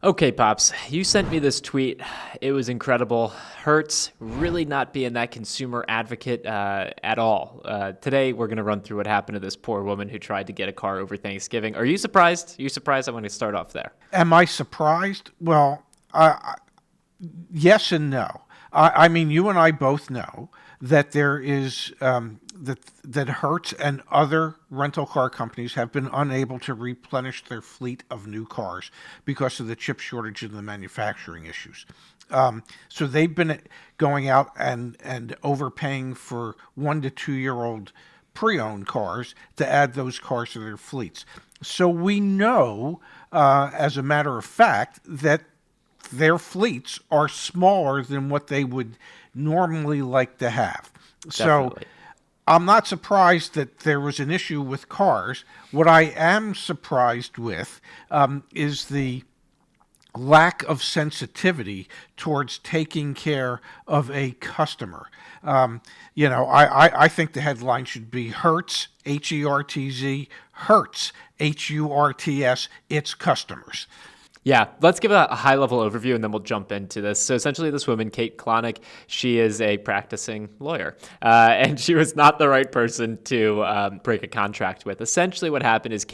Okay, Pops, you sent me this tweet. It was incredible. Hertz really not being that consumer advocate at all. Today, we're going to run through what happened to this poor woman who tried to get a car over Thanksgiving. Are you surprised? Are you surprised? I want to start off there. Am I surprised? Well, yes and no. I mean, you and I both know that there is that Hertz and other rental car companies have been unable to replenish their fleet of new cars because of the chip shortage and the manufacturing issues. So they've been going out and overpaying for 1 to 2 year old pre-owned cars to add those cars to their fleets. So we know, as a matter of fact, that their fleets are smaller than what they would normally like to have. So Definitely. I'm not surprised that there was an issue with cars. What I am surprised with is the lack of sensitivity towards taking care of a customer. I think the headline should be Hertz, Hertz, Hertz, Hurts, its customers. Yeah, let's give a high level overview and then we'll jump into this. So, essentially, this woman, Kate Klonick, she is a practicing lawyer, and she was not the right person to break a contract with. Essentially, what happened is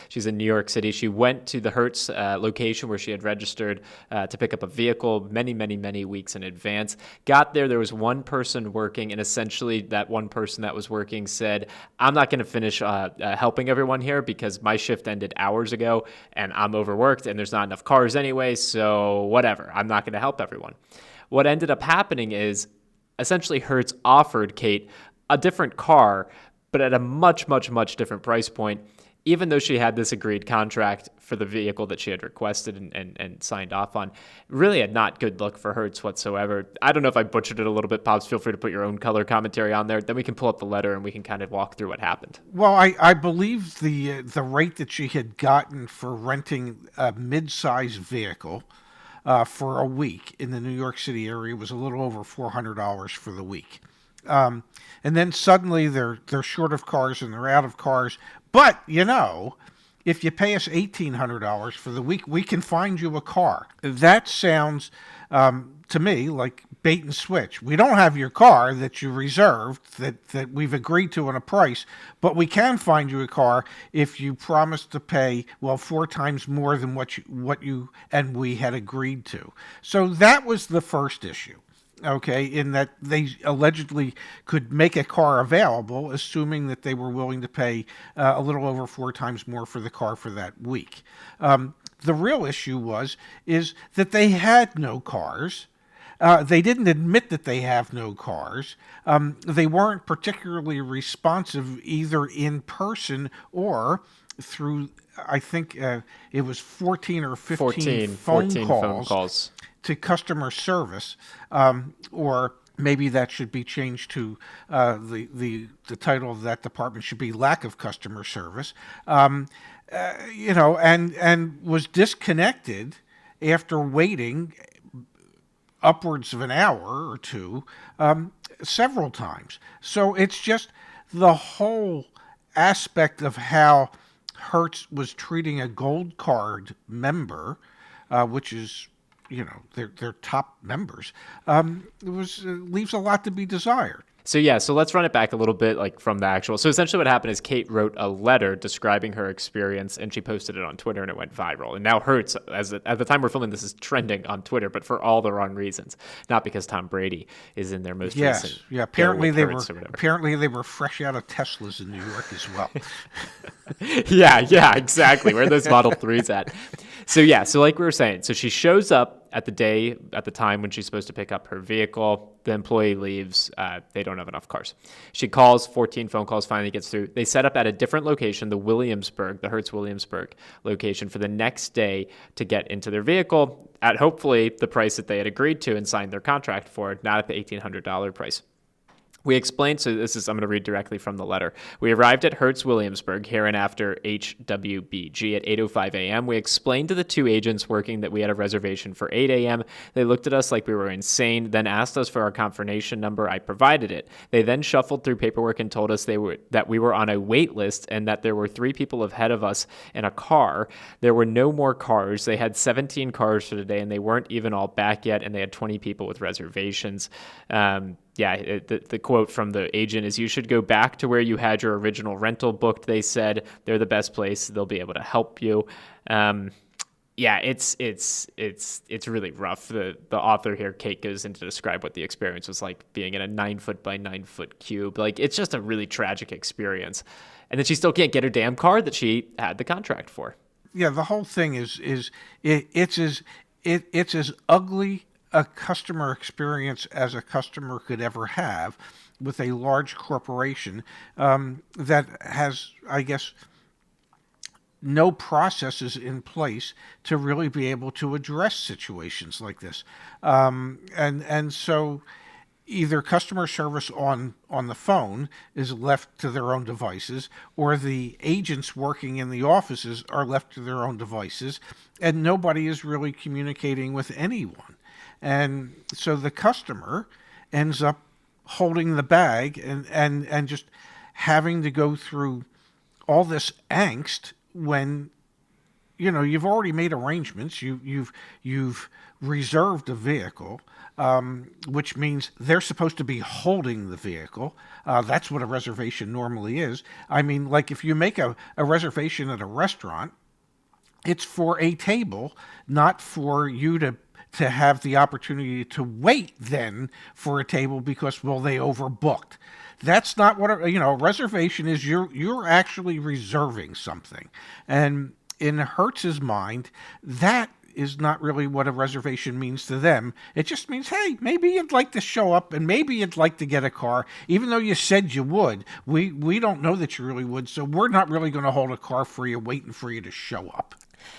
she's in New York City, she went to the Hertz location where she had registered to pick up a vehicle many, many, many weeks in advance. Got there was one person working, and essentially, that one person that was working said, I'm not going to finish helping everyone here because my shift ended hours ago and I'm overworked and there's not enough cars anyway, so whatever. I'm not going to help everyone. What ended up happening is essentially Hertz offered Kate a different car, but at a much, much, much different price point, even though she had this agreed contract for the vehicle that she had requested and signed off on. Really a not good look for Hertz whatsoever. I don't know if I butchered it a little bit, Pops. Feel free to put your own color commentary on there. Then we can pull up the letter and we can kind of walk through what happened. Well, I believe the rate that she had gotten for renting a mid-sized vehicle for a week in the New York City area was a little over $400 for the week. And then suddenly they're short of cars and they're out of cars. But if you pay us $1,800 for the week, we can find you a car. That sounds to me like bait and switch. We don't have your car that you reserved, that we've agreed to on a price, but we can find you a car if you promise to pay, well, 4 times more than what you and we had agreed to. So that was the first issue. Okay, in that they allegedly could make a car available, assuming that they were willing to pay a little over 4 times more for the car for that week. The real issue is that they had no cars. They didn't admit that they have no cars. They weren't particularly responsive either in person or through, I think it was 14 or 15 14 phone calls calls. to customer service, or maybe that should be changed to the title of that department should be lack of customer service. And was disconnected after waiting upwards of an hour or two, several times. So it's just the whole aspect of how Hertz was treating a gold card member, which is their top members, leaves a lot to be desired. So let's run it back a little bit, like from the actual. So essentially, what happened is Kate wrote a letter describing her experience, and she posted it on Twitter, and it went viral. And now Hertz, at the time we're filming this, is trending on Twitter, but for all the wrong reasons, not because Tom Brady is in their most recent. Yeah. deal Apparently with they Hertz or were whatever. apparently they were fresh out of Teslas in New York as well. Yeah, exactly. Where are those Model 3s at? So like we were saying, so she shows up at the time when she's supposed to pick up her vehicle. The employee leaves. They don't have enough cars. She calls, 14 phone calls, finally gets through. They set up at a different location, the Hertz Williamsburg location, for the next day to get into their vehicle at hopefully the price that they had agreed to and signed their contract for, not at the $1,800 price. We explained, so I'm going to read directly from the letter. We arrived at Hertz Williamsburg, hereinafter HWBG, at 8:05 a.m. We explained to the two agents working that we had a reservation for 8 a.m. They looked at us like we were insane, then asked us for our confirmation number. I provided it. They then shuffled through paperwork and told us that we were on a wait list and that there were 3 people ahead of us in a car. There were no more cars. They had 17 cars for the day, and they weren't even all back yet, and they had 20 people with reservations. The quote from the agent is, "You should go back to where you had your original rental booked," they said. "They're the best place. They'll be able to help you." It's really rough. The author here, Kate, goes into to describe what the experience was like being in a 9-foot by 9-foot cube. Like, it's just a really tragic experience. And then she still can't get her damn car that she had the contract for. Yeah, the whole thing it's as ugly a customer experience as a customer could ever have with a large corporation that has, I guess, no processes in place to really be able to address situations like this. And so either customer service on the phone is left to their own devices, or the agents working in the offices are left to their own devices, and nobody is really communicating with anyone. And so the customer ends up holding the bag and just having to go through all this angst when, you know, you've already made arrangements. You've reserved a vehicle, which means they're supposed to be holding the vehicle. That's what a reservation normally is. I mean, like if you make a reservation at a restaurant, it's for a table, not for you to have the opportunity to wait then for a table because, well, they overbooked. That's not what a reservation is. You're actually reserving something. And in Hertz's mind, that is not really what a reservation means to them. It just means, hey, maybe you'd like to show up and maybe you'd like to get a car, even though you said you would. We don't know that you really would, so we're not really going to hold a car for you, waiting for you to show up.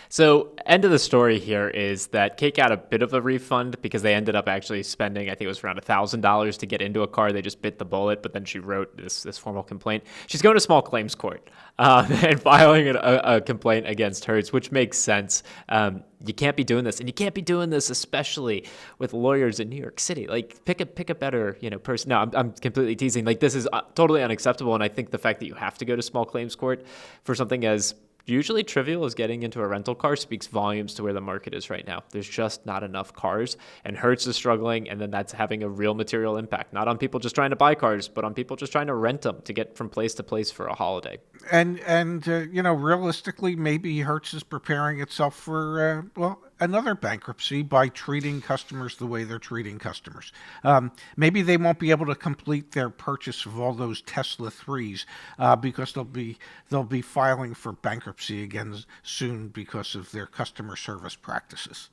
So, end of the story here is that Kate got a bit of a refund because they ended up actually spending, I think it was around $1,000 to get into a car. They just bit the bullet, but then she wrote this formal complaint. She's going to small claims court and filing a complaint against Hertz, which makes sense. You can't be doing this, and you can't be doing this, especially with lawyers in New York City. Like, pick a better, person. No, I'm completely teasing. Like, this is totally unacceptable, and I think the fact that you have to go to small claims court for something as usually trivial as getting into a rental car speaks volumes to where the market is right now. There's just not enough cars, and Hertz is struggling, and then that's having a real material impact, not on people just trying to buy cars, but on people just trying to rent them to get from place to place for a holiday. And realistically, maybe Hertz is preparing itself for another bankruptcy by treating customers the way they're treating customers. Maybe they won't be able to complete their purchase of all those Tesla 3s because they'll be filing for bankruptcy again soon because of their customer service practices.